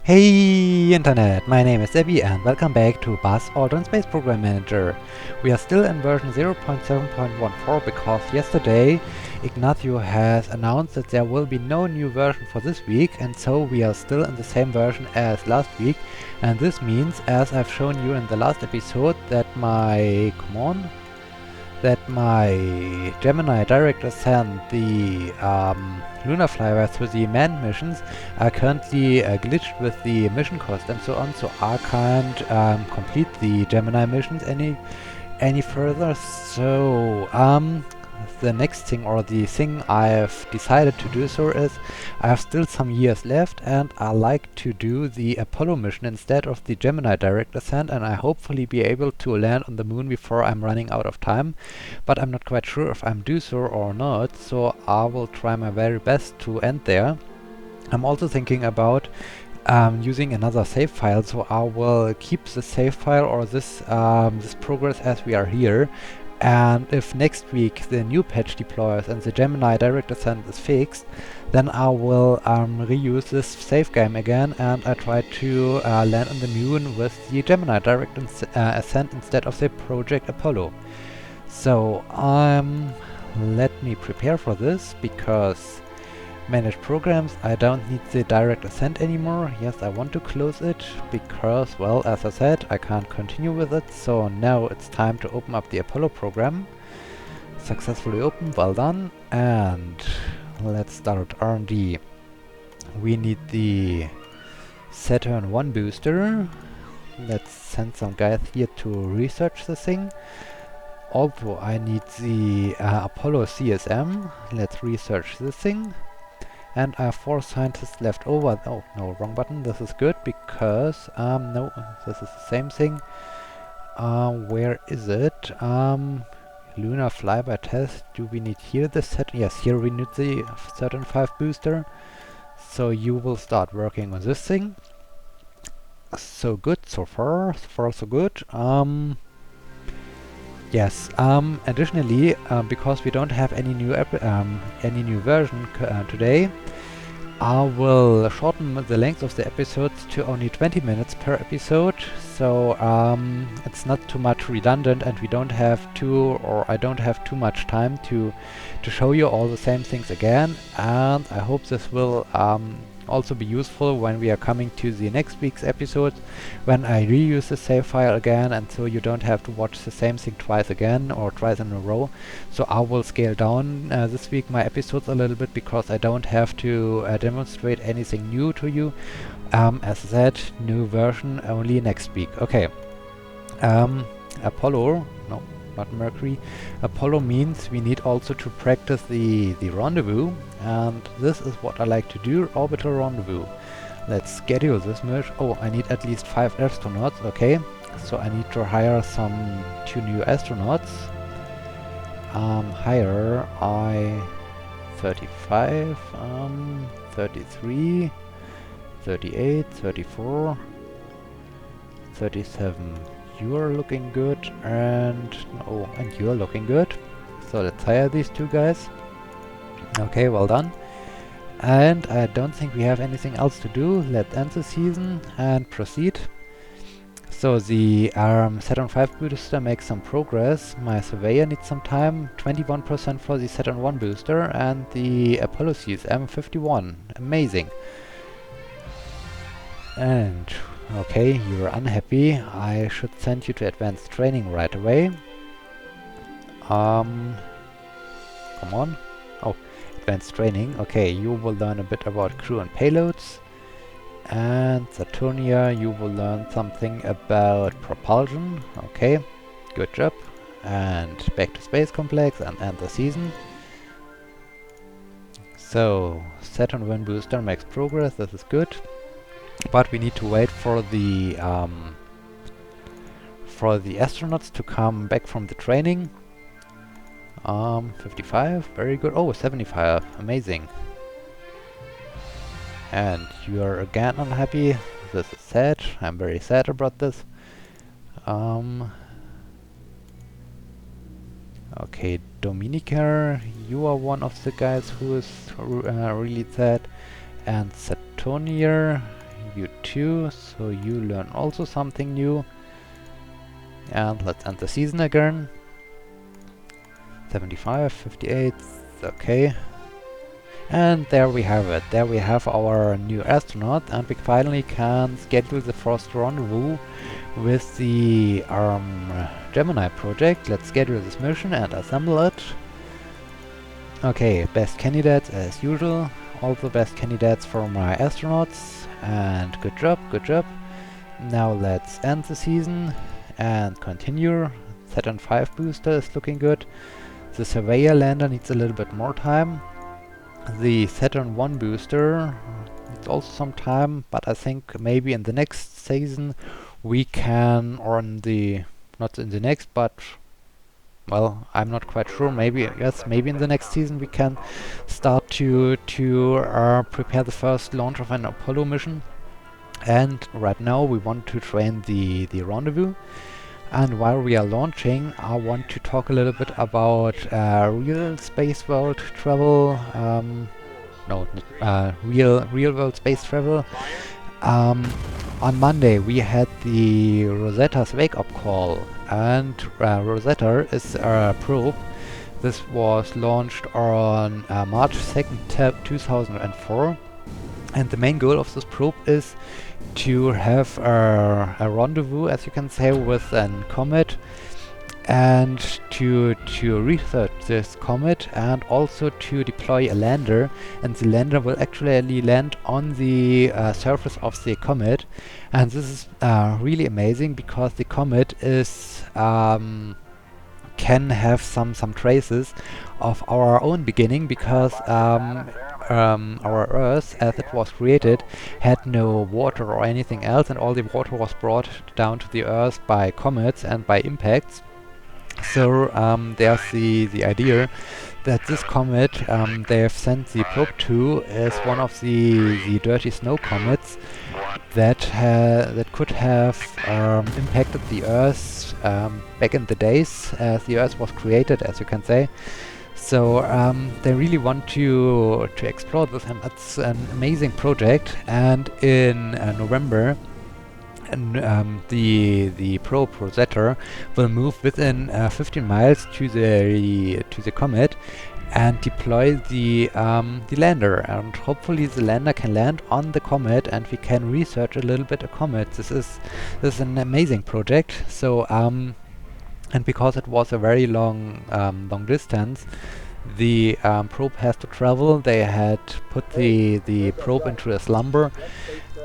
Hey Internet, my name is Abby and welcome back to Aldrin Space Program Manager. We are still in version 0.7.14 because yesterday Ignacio has announced that there will be no new version for this week, and so we are still in the same version as last week. And this means, as I've shown you in the last episode, that my Gemini Direct Ascent, the lunar flyby through the manned missions, are currently glitched with the mission cost and so on, so I can't complete the Gemini missions any further. So the next thing, or the thing I've decided to do so, is I have still some years left and I like to do the Apollo mission instead of the Gemini Direct Ascent, and I hopefully be able to land on the moon before I'm running out of time, but I'm not quite sure if I'm do so or not, so I will try my very best to end there. I'm also thinking about using another save file, so I will keep the save file or this progress as we are here. And if next week the new patch deploys and the Gemini Direct Ascent is fixed, then I will reuse this save game again, and I try to land on the moon with the Gemini Direct Ascent instead of the Project Apollo. So let me prepare for this, because manage programs, I don't need the Direct Ascent anymore. Yes, I want to close it because, well, as I said, I can't continue with it. So now it's time to open up the Apollo program. Successfully opened, well done. And let's start R&D. We need the Saturn 1 booster. Let's send some guys here to research the thing. Also, I need the Apollo CSM. Let's research this thing. And I have 4 scientists left over. Oh, no, wrong button. This is good because, no, this is the same thing. Where is it? Lunar flyby test. Do we need here the Saturn? Yes, here we need the Saturn 5 booster. So you will start working on this thing. So good so far. So far so good. Yes. Additionally, because we don't have any new version today, I will shorten the length of the episodes to only 20 minutes per episode. So it's not too much redundant, and we don't have to, or I don't have too much time to show you all the same things again. And I hope this will also be useful when we are coming to the next week's episode, when I reuse the save file again, and so you don't have to watch the same thing twice again or twice in a row. So I will scale down this week my episodes a little bit, because I don't have to demonstrate anything new to you. As I said, new version only next week. Okay. Apollo, no, not Mercury. Apollo means we need also to practice the rendezvous, and this is what I like to do, orbital rendezvous. Let's schedule this mission. Oh, I need at least 5 astronauts. Okay, so I need to hire 2 new astronauts. Hire I-35, 33, 38, 34, 37. You're looking good, and oh, and you're looking good. So let's hire these 2 guys. Okay, well done. And I don't think we have anything else to do. Let's end the season and proceed. So the Saturn 5 booster makes some progress. My surveyor needs some time. 21% for the Saturn 1 booster, and the Apollo CSM 51. Amazing. And okay, you're unhappy. I should send you to advanced training right away. Come on. Oh, advanced training. Okay, you will learn a bit about crew and payloads. And Saturnia, you will learn something about propulsion. Okay, good job. And back to Space Complex and end the season. So, Saturn 1 booster makes progress. This is good. But we need to wait for the astronauts to come back from the training. 55, very good. Oh, 75, amazing. And you are again unhappy. This is sad. I'm very sad about this. Okay, Dominica, you are one of the guys who is really sad. And Saturnier, you too, so you learn also something new. And let's end the season again. 75, 58, okay. And there we have it. There we have our new astronaut, and we finally can schedule the first rendezvous with the Gemini project. Let's schedule this mission and assemble it. Okay, best candidates as usual. All the best candidates for my astronauts. And good job, good job. Now let's end the season and continue. Saturn V booster is looking good. The Surveyor lander needs a little bit more time. The Saturn I booster needs also some time, but I think maybe in the next season we can, or in the, not in the next, but, well, I'm not quite sure, maybe, yes, maybe in the next season we can start to prepare the first launch of an Apollo mission. And right now we want to train the rendezvous. And while we are launching, I want to talk a little bit about real space world travel. Real world space travel. On Monday we had the Rosetta's wake-up call, and Rosetta is a probe. This was launched on March 2nd, 2004. And the main goal of this probe is to have a rendezvous, as you can say, with a comet, and to research this comet, and also to deploy a lander. And the lander will actually land on the surface of the comet. And this is really amazing, because the comet is can have some traces of our own beginning, because our Earth, as it was created, had no water or anything else, and all the water was brought down to the Earth by comets and by impacts. So there's the idea that this comet they have sent the probe to is one of the dirty snow comets that could have impacted the Earth back in the days as the Earth was created, as you can say. So they really want to explore this, and it's an amazing project. And in November, the probe Rosetta will move within 15 miles to the comet and deploy the lander, and hopefully the lander can land on the comet and we can research a little bit a comet. This is an amazing project. So and because it was a very long distance, the probe has to travel. They had put the probe into a slumber,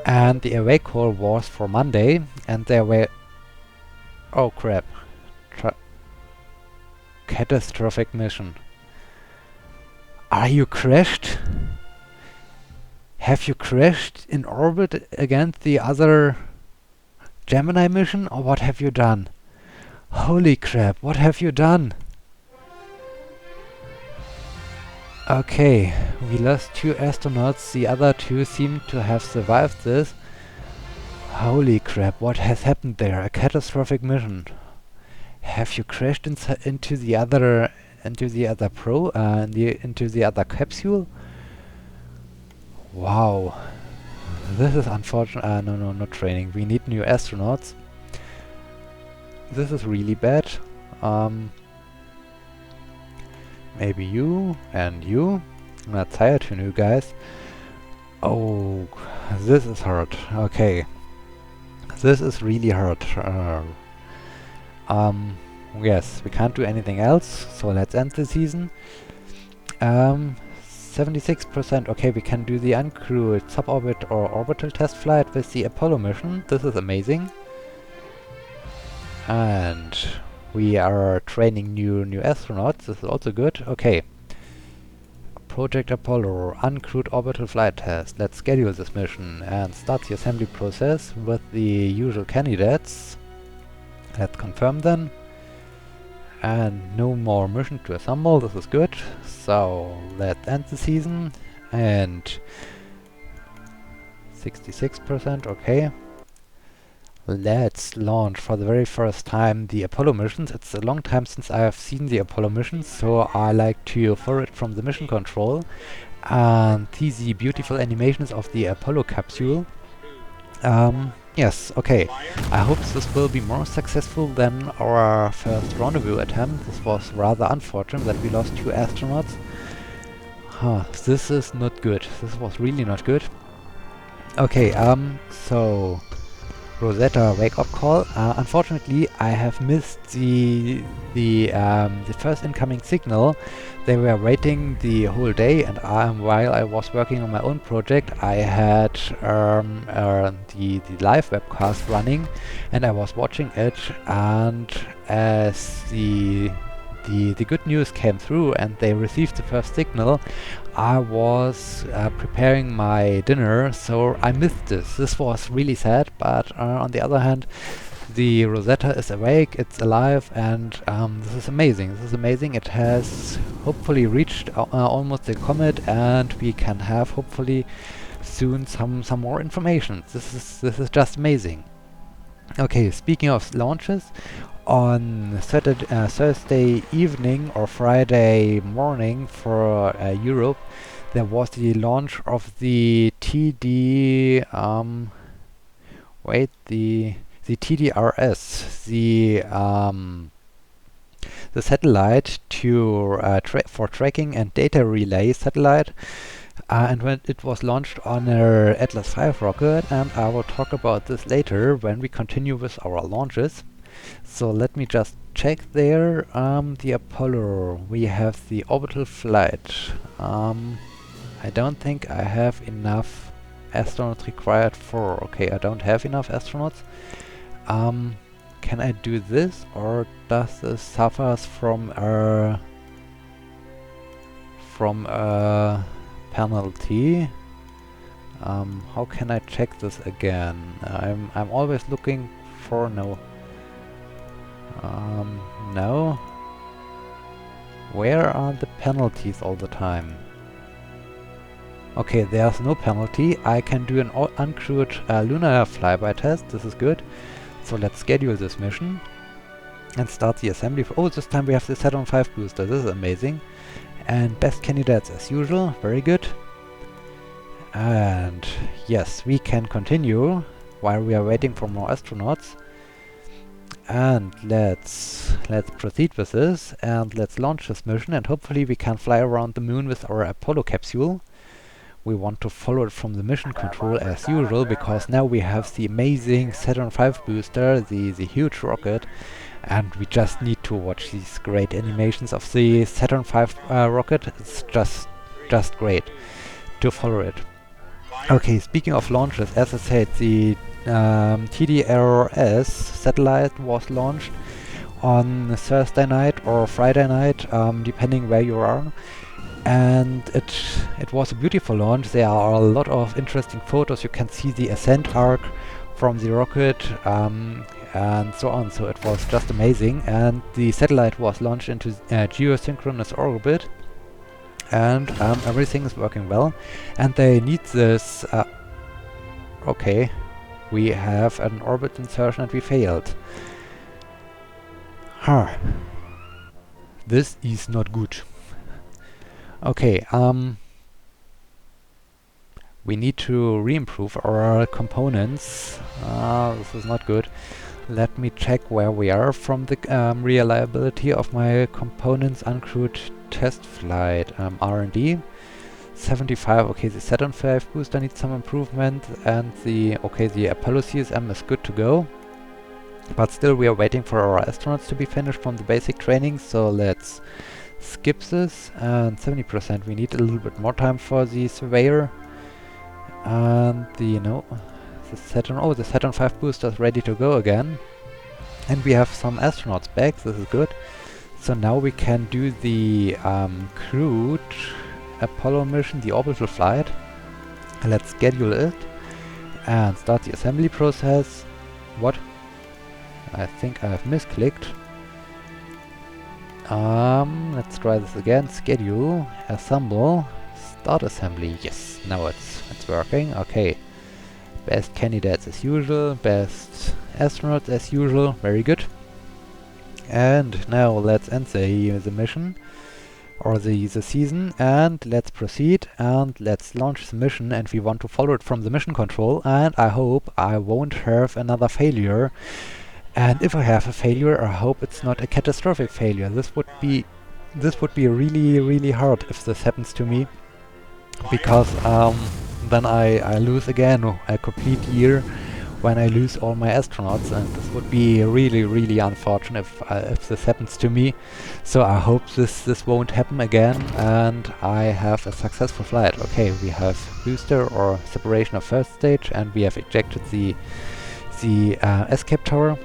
and the awake call was for Monday, and they were, oh crap, catastrophic mission. Are you crashed? Have you crashed in orbit against the other Gemini mission, or what have you done? Holy crap, what have you done? Okay, we lost 2 astronauts, the other 2 seem to have survived this. Holy crap, what has happened there? A catastrophic mission. Have you crashed into the other into the other capsule? Wow. This is unfortunate. No, not training. We need new astronauts. This is really bad. Maybe you and you. I'm not tired to you guys. Oh, this is hard. Okay. This is really hard. Yes, we can't do anything else, so let's end the season. 76%. Okay, we can do the uncrewed suborbit or orbital test flight with the Apollo mission. This is amazing. And we are training new astronauts. This is also good. Okay. Project Apollo, uncrewed orbital flight test. Let's schedule this mission and start the assembly process with the usual candidates. Let's confirm them. And no more mission to assemble. This is good. So let's end the season. And 66%. Okay. Let's launch for the very first time the Apollo missions. It's a long time since I have seen the Apollo missions, so I like to follow it from the mission control and see the beautiful animations of the Apollo capsule. Yes, okay. I hope this will be more successful than our first rendezvous attempt. This was rather unfortunate that we lost 2 astronauts. Huh, this is not good. This was really not good. Okay, so Rosetta wake-up call. Unfortunately, I have missed the first incoming signal. They were waiting the whole day, and while I was working on my own project, I had the live webcast running, and I was watching it. And as the good news came through and they received the first signal, I was preparing my dinner, so I missed this. This was really sad, but on the other hand, the Rosetta is awake, it's alive, and this is amazing. This is amazing. It has hopefully reached almost the comet, and we can have hopefully soon some more information. This is just amazing. Okay, speaking of launches, on Thursday evening or Friday morning for Europe, there was the launch of the TD, the TDRS, the satellite for tracking and data relay satellite. And when it was launched on our Atlas V rocket, and I will talk about this later when we continue with our launches. So let me just check there. The Apollo, we have the orbital flight. I don't think I have enough astronauts required for... Okay, I don't have enough astronauts. Can I do this, or does this suffers from a penalty? How can I check this again? I'm always looking for no. No. Where are the penalties all the time? Okay, there's no penalty. I can do an uncrewed lunar flyby test. This is good. So let's schedule this mission and start the assembly. Oh, this time we have the Saturn V booster. This is amazing. And best candidates as usual. Very good. And yes, we can continue while we are waiting for more astronauts. And let's proceed with this, and let's launch this mission, and hopefully we can fly around the moon with our Apollo capsule. We want to follow it from the mission control as usual, because now we have the amazing Saturn V booster, the huge rocket, and we just need to watch these great animations of the Saturn V rocket. It's just great to follow it. Okay, speaking of launches, as I said, the TDRS satellite was launched on Thursday night or Friday night, depending where you are. And it was a beautiful launch. There are a lot of interesting photos. You can see the ascent arc from the rocket and so on. So it was just amazing. And the satellite was launched into geosynchronous orbit. And everything is working well. And they need this... okay. We have an orbit insertion and we failed. Huh. This is not good. Okay, we need to re-improve our components. This is not good. Let me check where we are from the reliability of my components uncrewed test flight. R&D 75. Okay, the Saturn V booster needs some improvement, and the Apollo CSM is good to go. But still, we are waiting for our astronauts to be finished from the basic training, so let's skip this. And 70%, we need a little bit more time for the surveyor. And the Saturn V booster is ready to go again. And we have some astronauts back, this is good. So now we can do the crewed Apollo mission, the orbital flight. Let's schedule it and start the assembly process. What? I think I have misclicked. Let's try this again. Schedule, assemble, start assembly. Yes, now it's working. Okay. Best candidates as usual, best astronauts as usual. Very good. And now let's end the mission. or the season, and let's proceed and let's launch the mission, and we want to follow it from the mission control, and I hope I won't have another failure. And if I have a failure, I hope it's not a catastrophic failure. This would be really, really hard if this happens to me, because then I lose again a complete year when I lose all my astronauts, and this would be really, really unfortunate if this happens to me. So I hope this won't happen again, and I have a successful flight. Okay, we have booster or separation of first stage, and we have ejected the escape tower.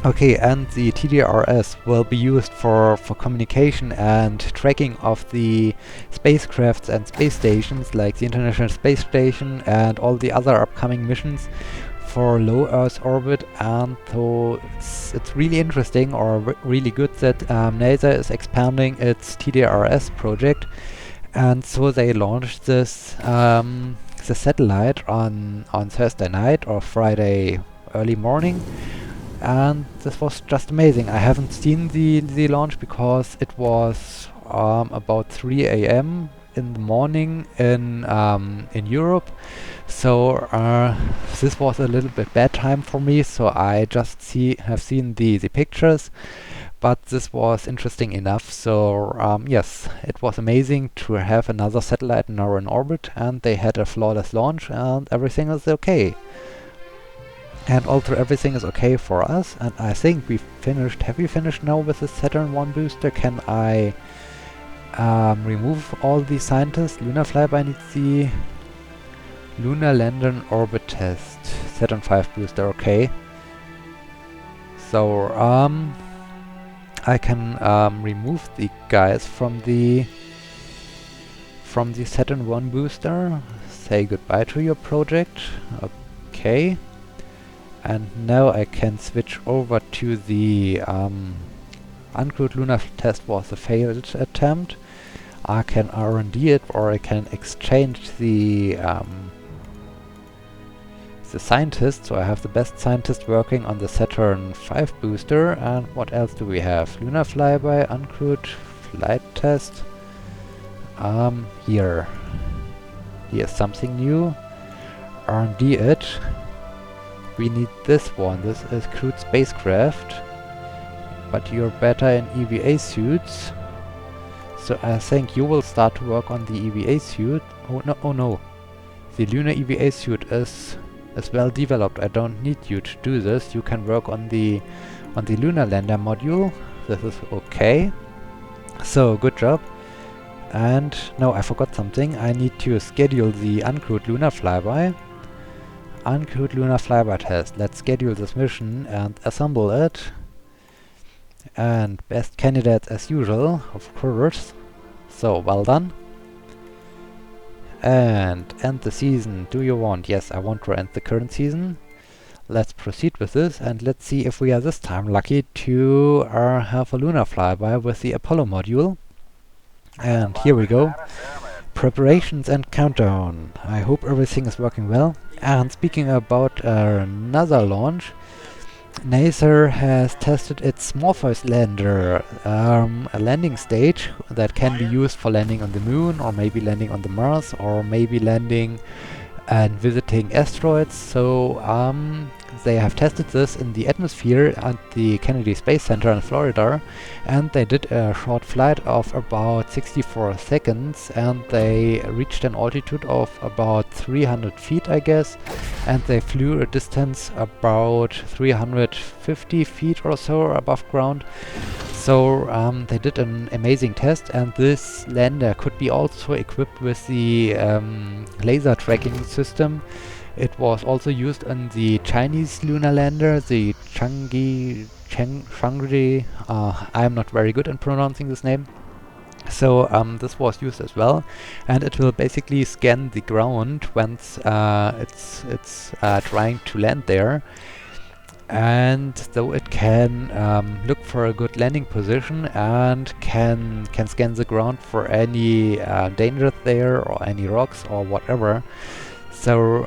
Okay, and the TDRS will be used for communication and tracking of the spacecrafts and space stations, like the International Space Station and all the other upcoming missions for low Earth orbit. And so it's really interesting, or really good, that NASA is expanding its TDRS project, and so they launched this the satellite on Thursday night or Friday early morning. And this was just amazing. I haven't seen the launch because it was about 3 a.m. in the morning in Europe. So this was a little bit bad time for me. So I just have seen the pictures, but this was interesting enough. So yes, it was amazing to have another satellite now in orbit, and they had a flawless launch, and everything is okay. And also everything is okay for us, and I think we finished. Have we finished now with the Saturn 1 booster? Can I remove all the scientists? Lunar Flyby needs the Lunar Lander and Orbit test. Saturn 5 booster, okay. So I can remove the guys from the Saturn 1 booster. Say goodbye to your project. Okay. And now I can switch over to the uncrewed lunar test was a failed attempt. I can R&D it, or I can exchange the scientist. So I have the best scientist working on the Saturn 5 booster. And what else do we have? Lunar flyby, uncrewed flight test. Here's something new. R&D it. We need this one. This is crewed spacecraft, but you're better in EVA suits, so I think you will start to work on the EVA suit. Oh no, the lunar EVA suit is well developed. I don't need you to do this. You can work on the lunar lander module. This is okay. So good job. And no, I forgot something. I need to schedule the uncrewed lunar flyby. Uncrewed lunar flyby test. Let's schedule this mission and assemble it. And best candidates as usual, of course. So well done. And end the season. Do you want? Yes, I want to end the current season. Let's proceed with this, and let's see if we are this time lucky to have a lunar flyby with the Apollo module. And here we go. Preparations and countdown. I hope everything is working well. And speaking about another launch, NASA has tested its Morpheus lander, a landing stage that can be used for landing on the moon, or maybe landing on the Mars, or maybe landing and visiting asteroids. So they have tested this in the atmosphere at the Kennedy Space Center in Florida, and they did a short flight of about 64 seconds, and they reached an altitude of about 300 feet, I guess, and they flew a distance about 350 feet or so above ground. So they did an amazing test, and this lander could be also equipped with the laser tracking system. It was also used on the Chinese lunar lander, the Chang'e. I am not very good in pronouncing this name. So this was used as well, and it will basically scan the ground once it's trying to land there. And so it can look for a good landing position, and can scan the ground for any danger there, or any rocks or whatever. So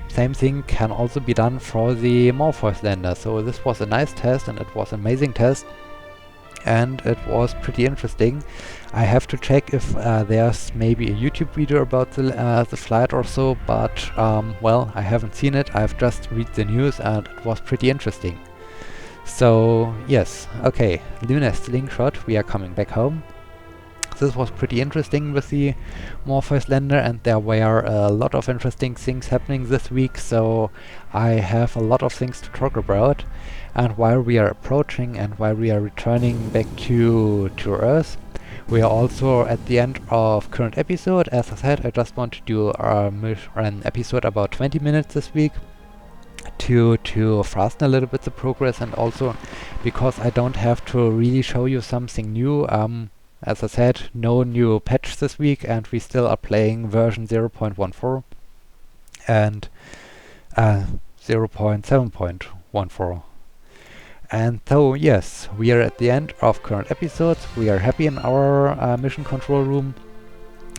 same thing can also be done for the Morpheus lander. So this was a nice test, and it was an amazing test. and it was pretty interesting. I have to check if there's maybe a YouTube video about the flight or so, but well, I haven't seen it. I've just read the news and it was pretty interesting. So yes, okay, Lunar Slingshot, we are coming back home. This was pretty interesting with the Morpheus lander, and there were a lot of interesting things happening this week, so I have a lot of things to talk about. And while we are approaching and while we are returning back to Earth, we are also at the end of current episode. As I said, I just want to do an episode about 20 minutes this week to fasten a little bit the progress, and also because I don't have to really show you something new. As I said, no new patch this week, and we still are playing version 0.14 and 0.7.14. And so, yes, we are at the end of current episodes. We are happy in our mission control room.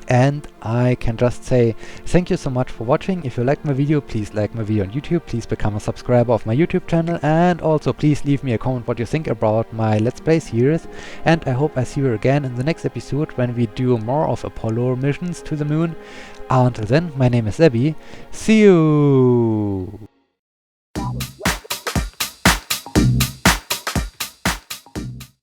And I can just say thank you so much for watching. If you liked my video, please like my video on YouTube. Please become a subscriber of my YouTube channel. And also please leave me a comment what you think about my Let's Play series. And I hope I see you again in the next episode when we do more of Apollo missions to the moon. Until then, my name is Zebby. See you!